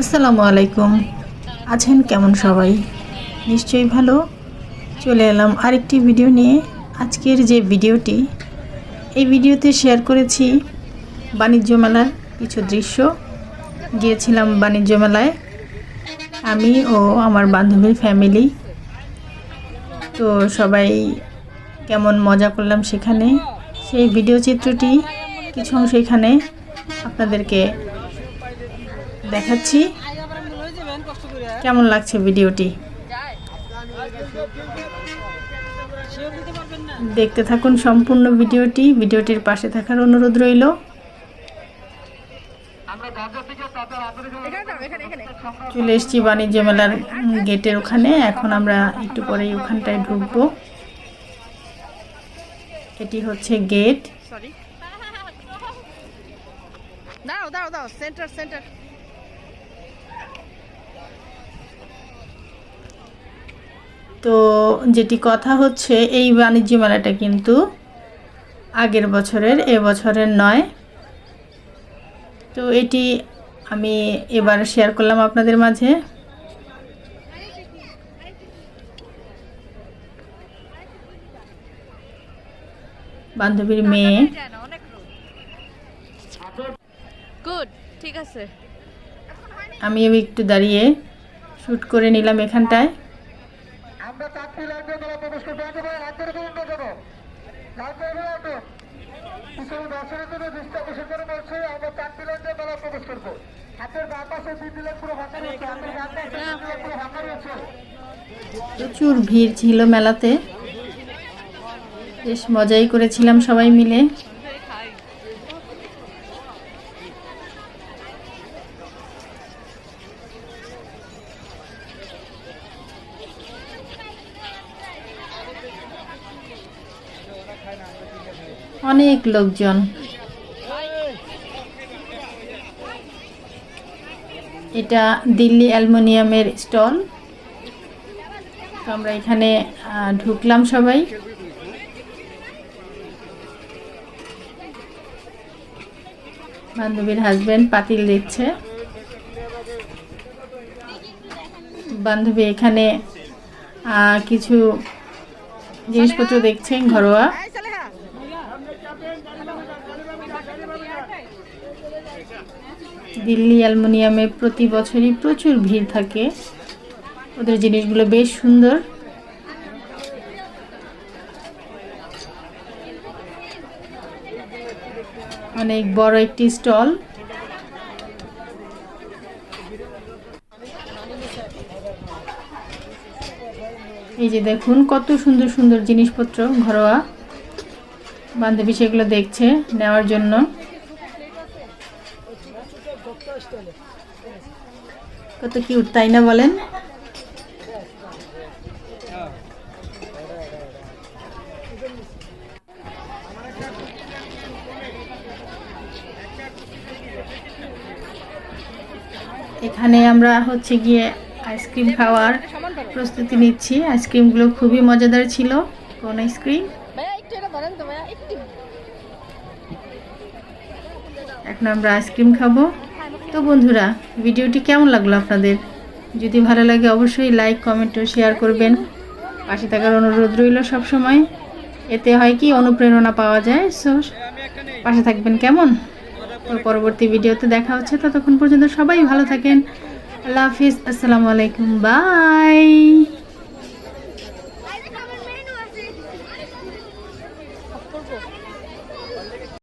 আসসালামু আলাইকুম। আছেন কেমন সবাই? নিশ্চয়ই ভালো। চলে এলাম আরেকটি ভিডিও নিয়ে। আজকের যে ভিডিওটি, এই ভিডিওতে শেয়ার করেছি বাণিজ্য মেলার কিছু দৃশ্য। গিয়েছিলাম বাণিজ্য মেলায় আমি ও আমার বান্ধবীর ফ্যামিলি। তো সবাই কেমন মজা করলাম সেখানে, সেই ভিডিও চিত্রটি কিছু অংশ এখানে আপনাদেরকে দেখাচ্ছি। কেমন লাগছে ভিডিওটি? দেখতে থাকুন সম্পূর্ণ ভিডিওটি। ভিডিওটির পাশে থাকার অনুরোধ রইল। চলে এসেছি বাণিজ্য মেলার গেটের ওখানে। এখন আমরা একটু পরেই ওখানটায় ঢুকবো। এটি হচ্ছে গেট। তো যেটি কথা হচ্ছে, এই বাণিজ্য মেলাটা কিন্তু আগের বছরের, এবছরের নয়। তো এটি আমি এবার শেয়ার করলাম আপনাদের মাঝে। বান্ধবীর মেয়ে। গুড, ঠিক আছে। আমি একটু দাঁড়িয়ে শ্যুট করে নিলাম এখানটায়। আমরা চারটি লাইনে মেলা প্রবেশ করবো। একেবারে রাজ্যের বিভিন্ন যাবো পিছনে দর্শনের জন্য দৃষ্টি আকর্ষণ করে বলছে, আমরা চারটি লাইনে মেলা প্রবেশ করবো। হাতের বাঁ পাশে 2 লাইন পুরো ফাঁকা রয়েছে, হাতের বাঁ পাশে 2 লাইন পুরো ফাঁকা রয়েছে। প্রচুর ভিড় ছিল মেলাতে, বেশ মজাই করেছিলাম সবাই মিলে। অনেক লোকজন। এটা দিল্লি অ্যালুমিনিয়ামের স্টল। তো আমরা এখানে ঢুকলাম সবাই। বান্ধবীর হাজবেন্ড পাতিল দিচ্ছে। বান্ধবী এখানে কিছু জিনিসপত্র দেখছেন ঘরোয়া। দিল্লি অ্যালুমিনিয়ামে প্রতি বছরই প্রচুর ভিড় থাকে। ওদের জিনিসগুলো বেশ সুন্দর। অনেক বড় একটি স্টল। এই যে দেখুন কত সুন্দর সুন্দর জিনিসপত্র ঘরোয়া। বান্ধবী সেগুলো দেখছে নেওয়ার জন্য। কত কিউট, তাই না বলেন? এখানে আমরা হচ্ছে গিয়ে আইসক্রিম খাওয়ার প্রস্তুতি নিচ্ছি। আইসক্রিমগুলো খুবই মজাদার ছিল। কোন আইসক্রিম? এখন আমরা আইসক্রিম খাবো। তো বন্ধুরা, ভিডিওটি কেমন লাগলো আপনাদের? যদি ভালো লাগে অবশ্যই লাইক, কমেন্ট ও শেয়ার করবেন। পাশে থাকার অনুরোধ রইল সব সময়। এতে হয় কি, অনুপ্রেরণা পাওয়া যায়। সো পাশে থাকবেন কেমন? তো পরবর্তী ভিডিওতে দেখা হচ্ছে। ততক্ষণ পর্যন্ত সবাই ভালো থাকেন। আল্লাহ হাফিজ। আসসালামু আলাইকুম। বাই।